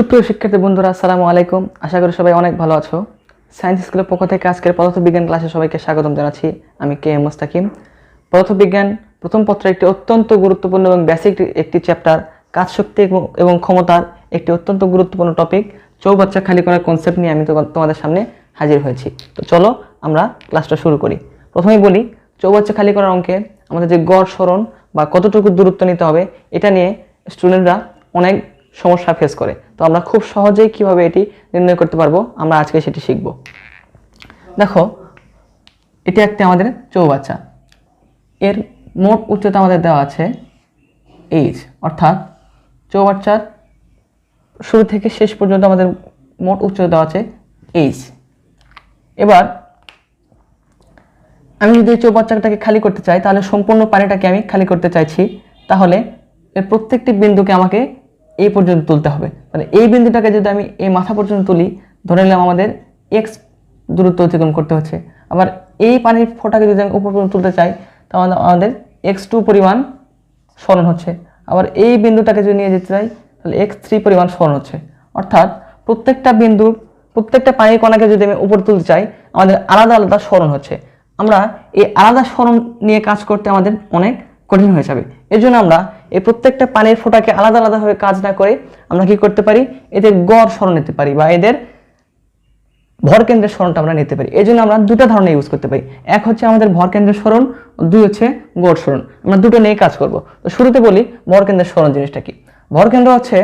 সুপ্রিয় শিক্ষার্থী বন্ধুরা, আসসালামু আলাইকুম। আশা করি সবাই অনেক ভালো আছো। সায়েন্স স্কুলের পক্ষ থেকে আজকের পদার্থবিজ্ঞান ক্লাসে সবাইকে স্বাগতম জানাচ্ছি। আমি কে এম মুস্তাকিম। পদার্থবিজ্ঞান প্রথম পত্রের একটি অত্যন্ত গুরুত্বপূর্ণ এবং বেসিক একটি চ্যাপ্টার, কাজ শক্তি এবং ক্ষমতার একটি অত্যন্ত গুরুত্বপূর্ণ টপিক চৌবাচ্চা খালি করার কনসেপ্ট নিয়ে আমি তোমাদের সামনে হাজির হয়েছি। তো চলো আমরা ক্লাসটা শুরু করি। প্রথমেই বলি, চৌবাচ্চা খালি করার অঙ্কে আমাদের যে গড় সরণ বা কতটুকু দূরত্ব নিতে হবে এটা নিয়ে স্টুডেন্টরা অনেক সমস্যা ফেস করে। তো আমরা খুব সহজেই কিভাবে এটি নির্ণয় করতে পারবো আমরা আজকে সেটি শিখব। দেখো, এটি একটি আমাদের চৌবাচ্চা। এর মোট উচ্চতা আমাদের দেওয়া আছে এইচ, অর্থাৎ চৌবাচ্চার শুরু থেকে শেষ পর্যন্ত আমাদের মোট উচ্চতা দেওয়া আছে এইচ। এবার আমি যদি এই চৌবাচ্চাটাকে খালি করতে চাই, তাহলে সম্পূর্ণ পানিটাকে আমি খালি করতে চাইছি, তাহলে এর প্রত্যেকটি বিন্দুকে আমাকে এই পর্যন্ত তুলতে হবে। তাহলে এই বিন্দুটাকে যদি আমি এই মাথা পর্যন্ত তুলি, ধরে নিলাম আমাদের এক্স দূরত্ব অতিক্রম করতে হচ্ছে। আবার এই পানির ফোঁটাকে যদি আমি উপর পর্যন্ত তুলতে চাই, তাহলে আমাদের x2 পরিমাণ সরণ হচ্ছে। আবার এই বিন্দুটাকে যদি নিয়ে যেতে চাই, তাহলে x3 পরিমাণ সরণ হচ্ছে। অর্থাৎ প্রত্যেকটা বিন্দুর প্রত্যেকটা পানির কণাকে যদি আমি উপর তুলতে চাই, আমাদের আলাদা আলাদা সরণ হচ্ছে। আমরা এই আলাদা সরণ নিয়ে কাজ করতে আমাদের অনেক কঠিন হয়ে যাবে। এর জন্য আমরা এই প্রত্যেকটা পানির ফোঁটাকে আলাদা আলাদাভাবে কাজ না করে আমরা কি করতে পারি, এদের গড় সরণ নিতে পারি বা এদের ভর কেন্দ্রের সরণটা আমরা নিতে পারি। এই জন্য আমরা দুটো ধরনের ইউজ করতে পারি। এক হচ্ছে আমাদের ভর কেন্দ্রের সরণ, দুই হচ্ছে গড় সরণ। আমরা দুটো নিয়ে কাজ করব। তো শুরুতে বলি ভর কেন্দ্রের সরণ জিনিসটা কি। ভর কেন্দ্র হচ্ছে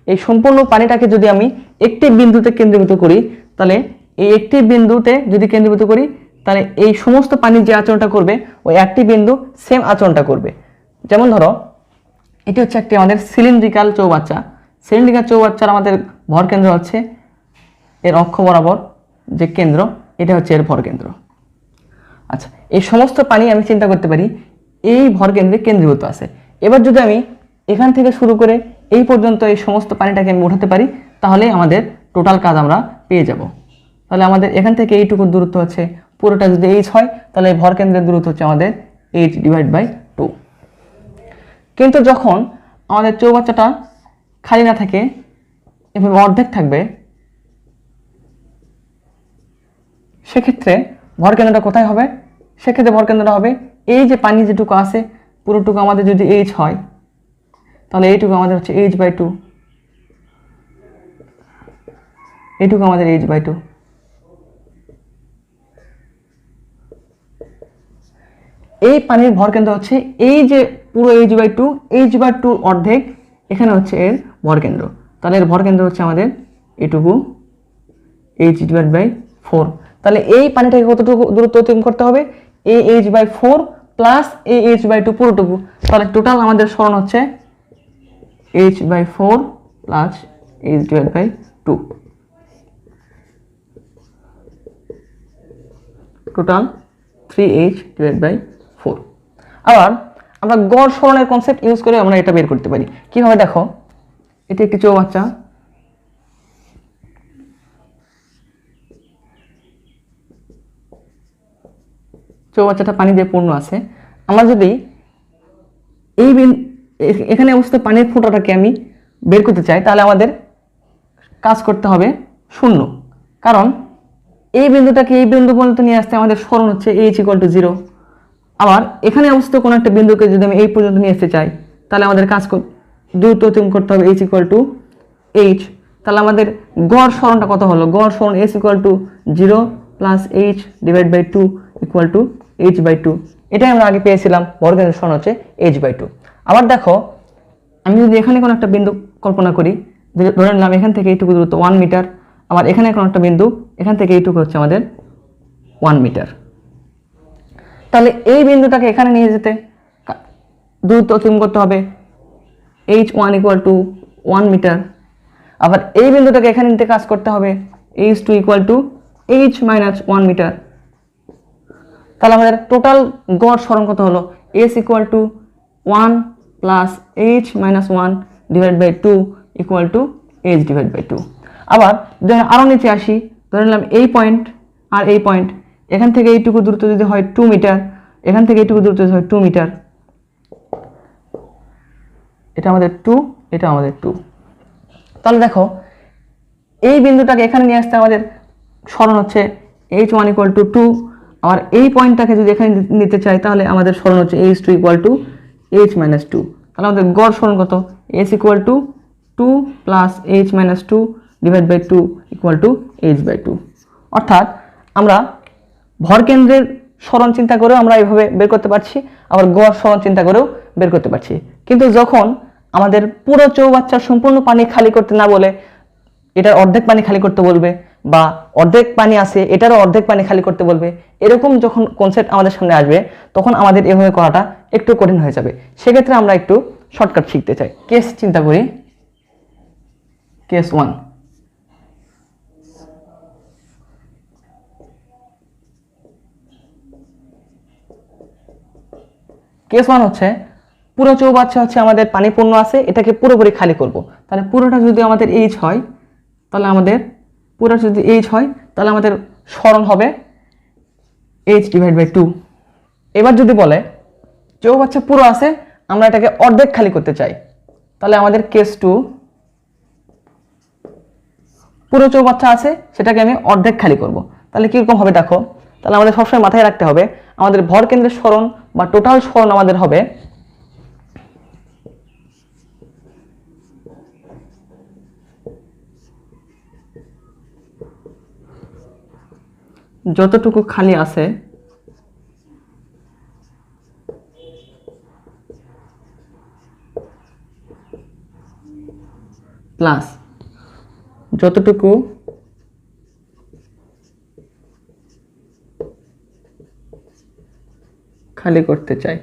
এই সম্পূর্ণ পানিটাকে যদি আমি একটি বিন্দুতে কেন্দ্রীভূত করি, তাহলে এই একটি বিন্দুতে যদি কেন্দ্রীভূত করি, তাহলে এই সমস্ত পানি যে আচরণটা করবে ওই একটি বিন্দু সেম আচরণটা করবে। যেমন ধরো, এটি হচ্ছে একটি আমাদের সিলিন্ড্রিক্যাল চৌবাচ্চা। সিলিন্ড্রিক্যাল চৌবাচ্চার আমাদের ভর কেন্দ্র হচ্ছে এর অক্ষ বরাবর যে কেন্দ্র, এটা হচ্ছে এর ভর কেন্দ্র। আচ্ছা, এই সমস্ত পানি আমি চিন্তা করতে পারি এই ভর কেন্দ্রে কেন্দ্রীভূত আছে। এবার যদি আমি এখান থেকে শুরু করে এই পর্যন্ত এই সমস্ত পানিটাকে আমি উঠাতে পারি, তাহলে আমাদের টোটাল কাজ আমরা পেয়ে যাব। তাহলে আমাদের এখান থেকে এইটুকু দূরত্ব হচ্ছে, পুরোটা যদি এইচ হয়, তাহলে এই ভর কেন্দ্রের দূরত্ব হচ্ছে আমাদের h/2। কিন্তু যখন আমাদের চৌবাচ্চাটা খালি না থাকে, এভাবে অর্ধেক থাকবে, সেক্ষেত্রে ভর কেন্দ্রটা কোথায় হবে? সেক্ষেত্রে ভর কেন্দ্রটা হবে এই যে পানি যেটুকু আছে পুরোটুকু আমাদের যদি এইচ হয়, তাহলে এইটুকু আমাদের হচ্ছে h/2, এইটুকু আমাদের h/2। এই পানির ভর কেন্দ্র হচ্ছে এই যে পুরো h/2, h/2 অর্ধেক এখানে হচ্ছে এর ভর কেন্দ্র। তাহলে এর ভর কেন্দ্র হচ্ছে আমাদের এটুকু h/4। তাহলে এই পানিটাকে কতটুকু দূরত্ব অতিক্রম করতে হবে? এই h/4 প্লাস এই h/2 পুরোটুকু। তাহলে টোটাল আমাদের সরণ হচ্ছে h/4 plus h/2, total 3h/4। আবার আমরা গড় সরণের কনসেপ্ট ইউজ করে আমরা এটা বের করতে পারি। কিভাবে দেখো, এটি একটি চৌবাচ্চা। চৌবাচ্চাটা পানি দিয়ে পূর্ণ আছে। আমরা যদি এই এখানে অবস্থিত পানির ফোঁটাটাকে আমি বের করতে চাই, তাহলে আমাদের কাজ করতে হবে শূন্য। কারণ এই বিন্দুটাকে এই বিন্দু পর্যন্ত নিয়ে আসতে আমাদের সরণ হচ্ছে h=0। আবার এখানে অবস্থিত কোনো একটা বিন্দুকে যদি আমি এই পর্যন্ত নিয়ে আসতে চাই, তাহলে আমাদের কাজ দূরত্ব অতিক্রম করতে হবে h=h। তাহলে আমাদের গড় সরণটা কত হলো? গড় সরণ s=0 প্লাস h/2 h/2। এটাই আমরা আগে পেয়েছিলাম, ভর কেন্দ্রের সরণ হচ্ছে h/2। আবার দেখো, আমি যদি এখানে কোনো একটা বিন্দু কল্পনা করি, ধরে নিলাম এখান থেকে এইটুকু দূরত্ব 1 মিটার। আবার এখানে কোনো একটা বিন্দু, এখান থেকে এইটুকু হচ্ছে আমাদের 1 মিটার। তাহলে এই বিন্দুটাকে এখানে নিয়ে যেতে দূরত্ব অতিক্রম করতে হবে h1 = 1 মিটার। আবার এই বিন্দুটাকে এখানে নিতে কাজ করতে হবে h2 = h-1 মিটার। তাহলে আমাদের টোটাল গড় সরণ কত হলো? s = 1 plus h-1 divide by 2 = h/2। আবার ধরেন আরও নিচে আসি, ধরে নিলাম এই পয়েন্ট আর এই পয়েন্ট, এখান থেকে এইটুকু দূরত্ব যদি হয় 2 মিটার, এখান থেকে এইটুকু দূরত্ব যদি হয় 2 মিটার, এটা আমাদের 2, এটা আমাদের 2। তাহলে দেখো এই বিন্দুটাকে এখানে নিয়ে আসতে আমাদের সরণ হচ্ছে h1 ইকুয়াল টু 2, আর এই পয়েন্টটাকে যদি এখানে নিতে চাই তাহলে আমাদের সরণ হচ্ছে h2 equal to h minus 2। তাহলে আমাদের গড় সরণ কত? s equal to 2 plus h minus 2 divide by 2 equal to h by 2। অর্থাৎ আমরা ভরকেন্দ্রের সরণ চিন্তা করেও আমরা এইভাবে বের করতে পারছি, আবার গড় সরণ চিন্তা করেও বের করতে পারছি। কিন্তু যখন আমাদের পুরো চৌবাচ্চার সম্পূর্ণ পানি খালি করতে না বলে এটার অর্ধেক পানি খালি করতে বলবে, বা অর্ধেক পানি আছে এটারও অর্ধেক পানি খালি করতে বলবে, এরকম যখন কনসেপ্ট আমাদের সামনে আসবে তখন আমাদের এভাবে করাটা একটু কঠিন হয়ে যাবে। সেক্ষেত্রে আমরা একটু শর্টকাট শিখতে চাই। কেস চিন্তা করি, কেস 1। কেস 1 হচ্ছে পুরো চৌবাচ্চা হচ্ছে আমাদের পানি পূর্ণ আছে, এটাকে পুরোপুরি খালি করব। তাহলে পুরোটা যদি আমাদের এইচ হয় তাহলে আমাদের সরণ হবে h ডিভাইড বাই 2। এবার যদি বলে চৌবাচ্চা পুরো আছে, আমরা এটাকে অর্ধেক খালি করতে চাই, তাহলে আমাদের কেস 2, পুরো চৌবাচ্চা আছে সেটাকে আমি অর্ধেক খালি করব। তাহলে কিরকম হবে দেখো, তাহলে আমাদের সবসময় মাথায় রাখতে হবে আমাদের ভর কেন্দ্রের সরণ বা টোটাল সরণ আমাদের হবে যতটুকু খালি আছে প্লাস যতটুকু খালি করতে চাই।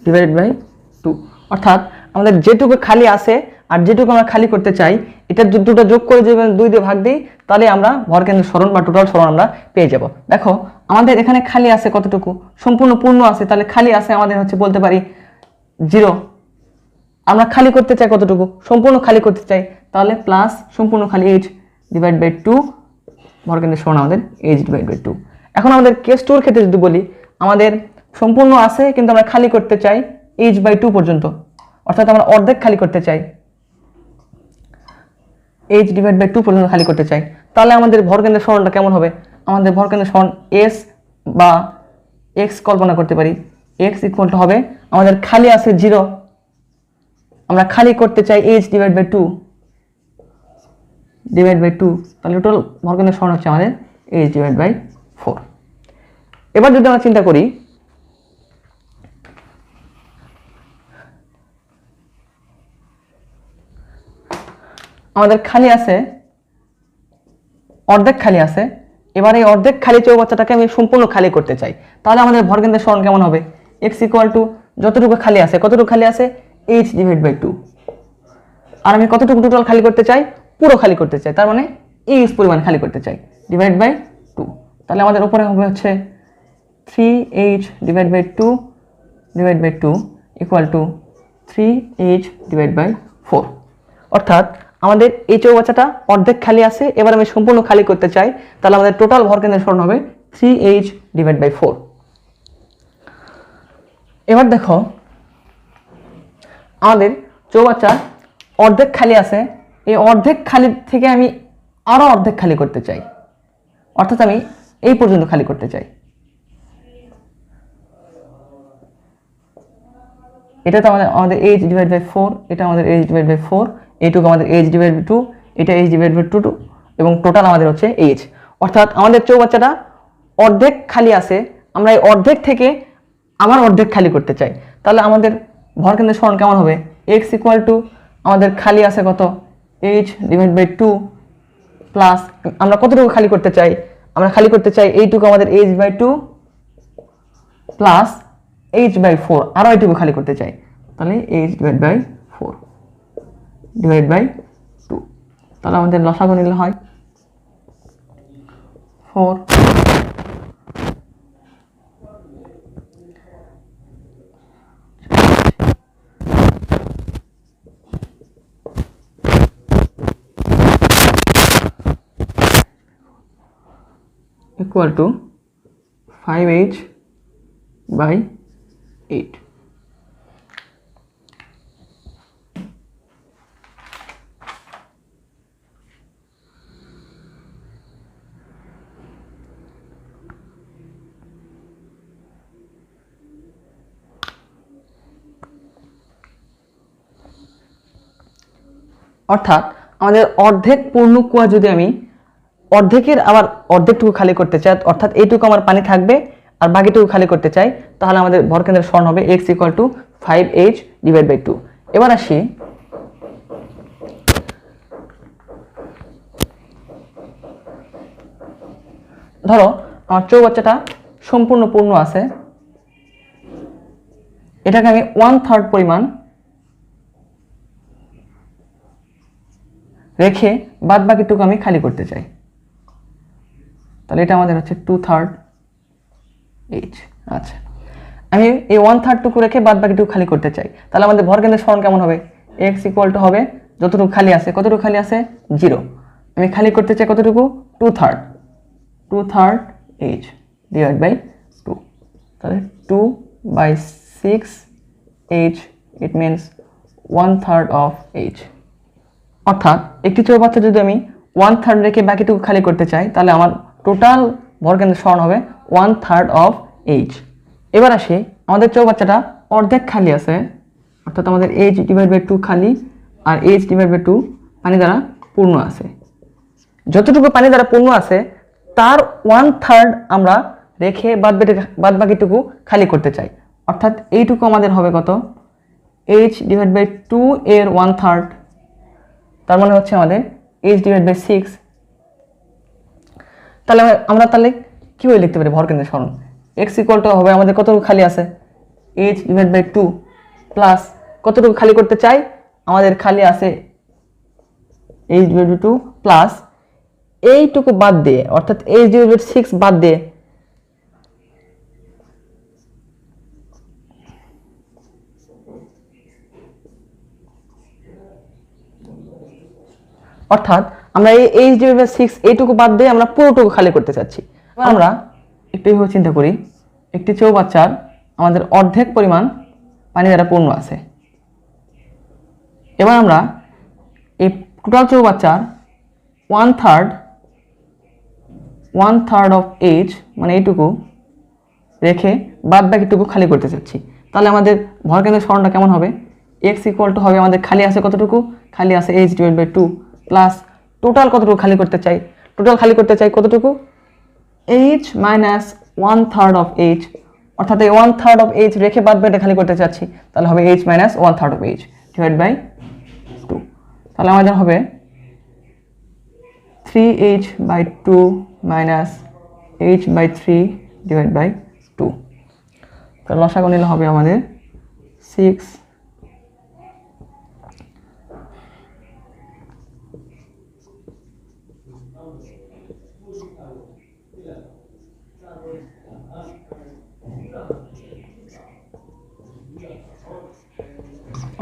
Divided by 2। অর্থাৎ আমাদের যেটুকু খালি আছে আর যেটুকু আমরা খালি করতে চাই এটা দুটো যোগ করে যদি 2 দিয়ে ভাগ দিই তাহলে আমরা ভরকেন্দ্র সরণ বা টোটাল সরণ আমরা পেয়ে যাব। দেখো আমাদের এখানে খালি আছে কতটুকু, সম্পূর্ণ পূর্ণ আছে, তাহলে খালি আছে আমাদের হচ্ছে বলতে পারি 0। আমরা খালি করতে চাই কতটুকু, সম্পূর্ণ খালি করতে চাই, তাহলে প্লাস সম্পূর্ণ খালি h ডিভাইড বাই 2, ভরকেন্দ্রের সরণ আমাদের h ডিভাইড বাই 2। এখন আমাদের কেস 2 এর ক্ষেত্রে যদি বলি আমাদের সম্পূর্ণ আছে কিন্তু আমরা খালি করতে চাই h বাই 2 পর্যন্ত, অর্থাৎ আমরা অর্ধেক খালি করতে চাই, h ডিভাইড বাই 2 পর্যন্ত খালি করতে চাই। তাহলে আমাদের ভরকেন্দ্রের সরণটা কেমন হবে? আমাদের ভরকেন্দ্রের সরণ s বা x কল্পনা করতে পারি, x ইকুয়াল টু হবে আমাদের খালি আছে 0, আমরা খালি করতে চাই h divide by 2 divide by 2, তাহলে টোটাল ভরকেন্দ্রের সরণ হচ্ছে আমাদের h ডিভাইড বাই 4। এবার যদি আমরা চিন্তা করি আমাদের খালি আছে অর্ধেক খালি আছে, এবার এই অর্ধেক খালি চৌবাচ্চাটাকে আমি সম্পূর্ণ খালি করতে চাই, তাহলে আমাদের ভরকেন্দ্রের সরণ কেমন হবে? x ইকুয়াল টু যতটুকু খালি আছে, কতটুকু খালি আছে h ডিভাইড বাই 2, আর আমি কতটুকু টোটাল খালি করতে চাই? পুরো খালি করতে চাই, তার মানে h পরিমাণ খালি করতে চাই, ডিভাইড বাই 2। তাহলে আমাদের উপরে হবে হচ্ছে 3h divide by 2 divide by 2 equal টু 3h ডিভাইড বাই 4। অর্থাৎ আমাদের এই চৌবাচ্চাটা অর্ধেক খালি আছে, এবার আমি সম্পূর্ণ খালি করতে চাই, তাহলে আমাদের টোটাল ভরকেন্দ্রের সরণ হবে 3h ডিভাইড বাই 4। এবার দেখো আমাদের চৌবাচ্চা অর্ধেক খালি আছে, এই অর্ধেক খালি থেকে আমি আরো অর্ধেক খালি করতে চাই, অর্থাৎ আমি এই পর্যন্ত খালি করতে চাই। এটা তো আমাদের h ডিভাইড বাই 4, এটা আমাদের h ডিভাইড বাই 4, এইটুকু আমাদের h ডিভাইড বাই 2, এটা h ডিভাইড বাই 2 এবং টোটাল আমাদের হচ্ছে h। অর্থাৎ আমাদের চৌবাচ্চাটা অর্ধেক খালি আছে, আমরা এই অর্ধেক থেকে আবার অর্ধেক খালি করতে চাই, তাহলে আমাদের ভরকেন্দ্রের সরণ কেমন হবে? x ইকুয়াল টু আমাদের খালি আছে কত h ডিভাইড বাই 2 প্লাস আমরা কতটুকু খালি করতে চাই? আমরা খালি করতে চাই এইটুকু আমাদের h by 2 plus h by 4, আরো এইটুকু খালি করতে চাই, তাহলে h divide by 4 divide by 2। তাহলে আমাদের লসাগু নিলে হয় 4 ইকুয়াল টু 5h বাই 8। অর্থাৎ আমাদের অর্ধেক পূর্ণ কুয়া যদি আমি অর্ধেকের আবার অর্ধেকটুকু খালি করতে চাই, অর্থাৎ এইটুকু আমার পানি থাকবে আর বাকিটুকু খালি করতে চাই, তাহলে আমাদের ভরকেন্দ্রের সরণ হবে x = 5h/2। এবার আসি ধরো আমার চৌবাচ্চাটা সম্পূর্ণ পূর্ণ আছে, এটাকে আমি 1/3 পরিমাণ রেখে বাদ বাকিটুকু আমি খালি করতে চাই, তাহলে এটা আমাদের হচ্ছে 2/3 h। আচ্ছা, আমি এই 1/3 টুকু রেখে বাদ বাকিটুকু খালি করতে চাই, তাহলে আমাদের ভরকেন্দ্রের সরণ কেমন হবে? x = হবে যতটুকু খালি আছে, কতটুকু খালি আছে? 0। আমি খালি করতে চাই কতটুকু? 2/3 h / 2, তাহলে 2/6 h, it means 1/3 of h। অর্থাৎ একটি চৌবাচ্চা যদি আমি 1/3 রেখে বাকিটুকু খালি করতে চাই, তাহলে আমার টোটাল ভরকেন্দ্রের সরণ হবে 1/3 of h। এবার আসি আমাদের চৌবাচ্চাটা অর্ধেক খালি আছে, অর্থাৎ আমাদের h/2 খালি আর h/2 পানি দ্বারা পূর্ণ আছে। যতটুকু পানি দ্বারা পূর্ণ আছে তার 1/3 আমরা রেখে বাদ বাকিটুকু খালি করতে চাই, অর্থাৎ এইটুকু আমাদের হবে কত? h/2 এর 1/3, তার মানে হচ্ছে আমাদের h/6। তাহলে আমরা কিভাবে লিখতে পারি ভরকেন্দ্রের সরণ? x = হবে আমাদের কতটুকু খালি আছে? h/2 প্লাস কতটুকু খালি করতে চাই? আমাদের খালি আছে h/2 প্লাস এইটুকু বাদ দিয়ে, অর্থাৎ h/6 বাদ দিয়ে অর্থাৎ আমরা এই h/6 এইটুকু বাদ দিয়ে আমরা পুরোটুকু খালি করতে চাচ্ছি। আমরা একটু এইভাবে চিন্তা করি, একটি চৌবাচ্চার আমাদের অর্ধেক পরিমাণ পানি দ্বারা পূর্ণ আছে। এবার আমরা এই টোটাল চৌবাচ্চার 1/3 of h মানে এইটুকু রেখে বাদ বাকিটুকু খালি করতে চাচ্ছি, তাহলে আমাদের ভরকেন্দ্রের সরণটা কেমন হবে? x = হবে আমাদের খালি আছে কতটুকু? খালি আছে h/2 প্লাস টোটাল কতটুকু খালি করতে চাই? টোটাল খালি করতে চাই কতটুকু? h - 1/3 of h, অর্থাৎ এই 1/3 of h রেখে বাদ বাকিটা খালি করতে চাচ্ছি, তাহলে হবে h - 1/3 of h / 2। তাহলে আমাদের হবে 3h/2 - h/3/2। তাহলে লসাগু নিলে হবে আমাদের 6।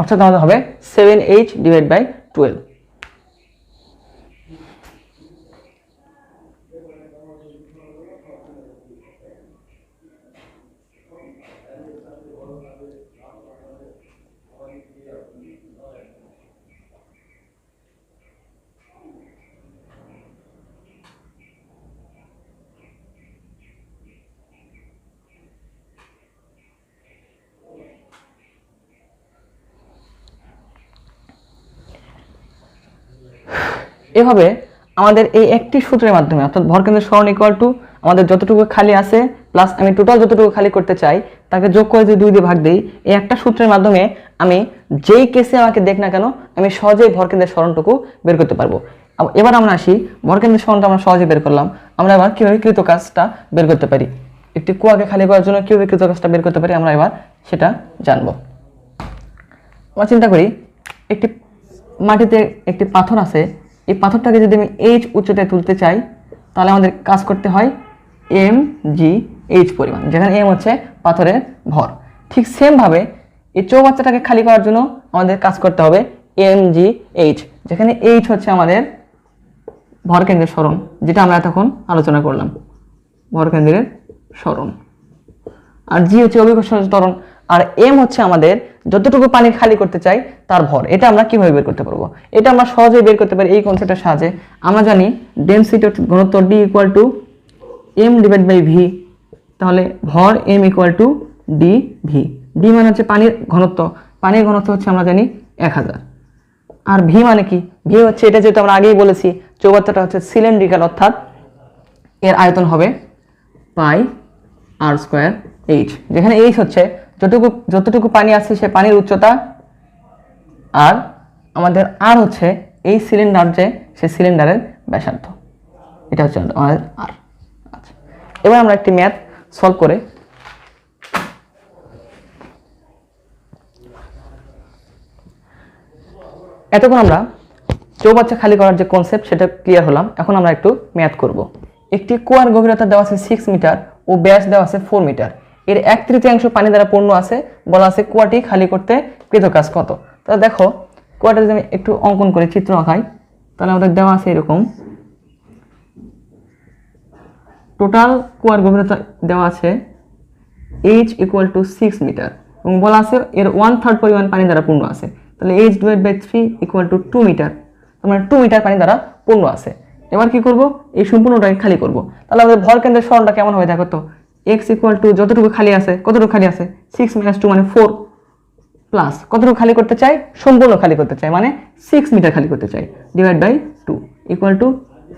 অর্থাৎ আমাদের হবে 7h/12। এভাবে আমাদের এই একটি সূত্রের মাধ্যমে, অর্থাৎ ভরকেন্দ্রের সরণ = আমাদের যতটুকু খালি আছে প্লাস আমি টোটাল যতটুকু খালি করতে চাই তাকে যোগ করে যদি 2 দিয়ে ভাগ দিই, এই একটা সূত্রের মাধ্যমে আমি যেই কেসে আমাকে দেখ না কেন আমি সহজেই ভরকেন্দ্রের সরণটুকু বের করতে পারবো। এবার আমরা আসি ভরকেন্দ্রের সরণটা আমরা সহজে বের করলাম, আমরা এবার কীভাবে কৃত কাজটা বের করতে পারি, একটি কুয়াকে খালি করার জন্য কীভাবে কৃত কাজটা বের করতে পারি আমরা এবার সেটা জানবো। আমরা চিন্তা করি একটি মাটিতে একটি পাথর আছে, এই পাথরটাকে যদি আমি h উচ্চতায় তুলতে চাই তাহলে আমাদের কাজ করতে হয় mgh পরিমাণ, যেখানে m হচ্ছে পাথরের ভর। ঠিক সেমভাবে এই চৌবাচ্চাটাকে খালি করার জন্য আমাদের কাজ করতে হবে mgh, যেখানে h হচ্ছে আমাদের ভরকেন্দ্রের সরণ, যেটা আমরা এতক্ষণ আলোচনা করলাম, ভরকেন্দ্রের সরণ। আর g হচ্ছে অভিকর্ষজ ত্বরণ, আর m হচ্ছে আমাদের যতটুকু পানি খালি করতে চাই তার ভর। এটা আমরা কিভাবে বের করতে পারবো? এটা আমরা সহজেই বের করতে পারি এই কনসেপ্টের সাহায্যে। আমরা জানি ডেনসিটি ঘনত্ব d = m/v, তাহলে ভর m = dv। d মানে হচ্ছে পানির ঘনত্ব, পানির ঘনত্ব হচ্ছে আমরা জানি 1000। আর ভি মানে কি? ভি হচ্ছে, এটা যেহেতু আমরা আগেই বলেছি চৌবাচ্চাটা হচ্ছে সিলিন্ড্রিক্যাল, অর্থাৎ এর আয়তন হবে পাই আর স্কোয়ার এইচ, যেখানে এইচ হচ্ছে যতটুকু পানি আছে সে পানির উচ্চতা, আর আমাদের আর হচ্ছে এই সিলিন্ডার যে সে সিলিন্ডারের ব্যাসার্ধ, এটা হচ্ছে আমাদের আর। আচ্ছা, এবার আমরা একটি ম্যাথ সলভ করে এতক্ষণ আমরা চৌবাচ্চা খালি করার যে কনসেপ্ট সেটা ক্লিয়ার হলাম। এখন আমরা একটু ম্যাথ করব। একটি কুয়ার গভীরতা দেওয়া আছে 6 মিটার ও ব্যাস দেওয়া আছে 4 মিটার, এর 1/3 পানি দ্বারা পূর্ণ আছে, বলা আছে কুয়াটি খালি করতে কৃত কাজ কত। তাহলে দেখো কুয়াটা যদি আমি একটু অঙ্কন করে চিত্র আঁকাই, তাহলে আমাদের দেওয়া আছে এরকম, টোটাল কুয়ার গভীরতা দেওয়া আছে h = 6 মিটার এবং বলা আছে এর 1/3 পরিমাণ পানি দ্বারা পূর্ণ আছে। তাহলে h/3 = 2 মিটার, মানে 2 মিটার পানি দ্বারা পূর্ণ আছে। এবার কি করব? এই সম্পূর্ণটাকে খালি করব। তাহলে আমাদের ভর কেন্দ্রের সরণটা কেমন হবে দেখো তো, x = যতটুকু খালি আছে, কতটুকু খালি আছে 6 - 2 মানে 4, প্লাস কতটুকু খালি করতে চাই, সম্পূর্ণ খালি করতে চাই মানে 6 মিটার খালি করতে চাই, /2 =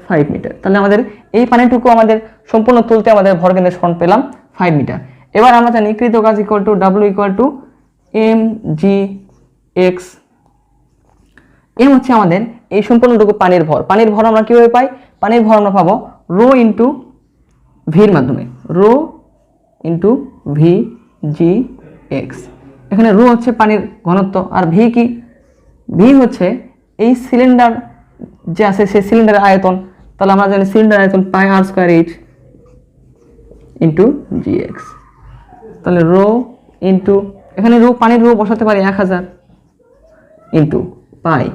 5 মিটার। তাহলে আমাদের এই পানিটুকু আমাদের সম্পূর্ণ তুলতে আমাদের ভর কেন্দ্রের সরণ পেলাম 5 মিটার। এবার আমরা জানি কৃত কাজ W = mgx। এম হচ্ছে আমাদের এই সম্পূর্ণটুকু পানির ভর। পানির ভর আমরা কিভাবে পাই? পানির ভর আমরা পাবো রো ইন্টু ভির মাধ্যমে, rho into v g x. এখানে রো হচ্ছে পানির ঘনত্ব, আর ভি কি? ভি হচ্ছে এই সিলিন্ডার যে আছে সেই সিলিন্ডারের আয়তন। তাহলে আমরা জানি সিলিন্ডার আয়তন পাই আর স্কোয়ার এইচ ইন্টু জি এক্স। তাহলে রো ইন্টু, এখানে রো পানির রো বসাতে পারি 1000 ইন্টু পাই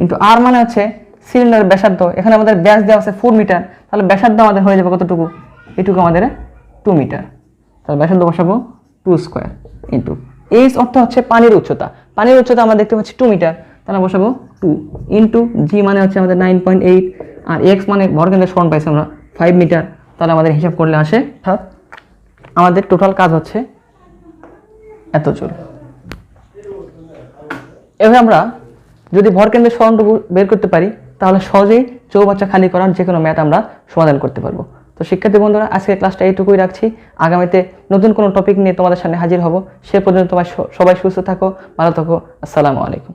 ইন্টু আর মানে হচ্ছে সিলিন্ডারের ব্যাসার্ধ। এখানে আমাদের ব্যাস দেওয়া আছে 4 মিটার, তাহলে ব্যাসার্ধ আমাদের হয়ে যাবে কতটুকু? এটুকু আমাদের 2 মিটার। তাহলে ব্যাসার্ধ বসাবো 2 স্কোয়ার ইন্টু এইচ অর্থ হচ্ছে পানির উচ্চতা। পানির উচ্চতা আমরা দেখতে পাচ্ছি 2 মিটার, তাহলে বসাবো 2 ইন্টু জি মানে হচ্ছে আমাদের 9.8, আর এক্স মানে ভর কেন্দ্রের সরণ পাইছি আমরা 5 মিটার। তাহলে আমাদের হিসাব করলে আসে, অর্থাৎ আমাদের টোটাল কাজ হচ্ছে এত জুল। এভাবে আমরা যদি ভর কেন্দ্রের সরণটুকু বের করতে পারি তাহলে সহজেই চৌবাচ্চা খালি করার যে কোনো ম্যাথ আমরা সমাধান করতে পারবো। তো শিক্ষার্থী বন্ধুরা, আজকের ক্লাসটা এইটুকুই রাখছি। আগামীতে নতুন কোনো টপিক নিয়ে তোমাদের সামনে হাজির হব। সে পর্যন্ত সবাই সুস্থ থাকো, ভালো থাকো। আসসালামু আলাইকুম।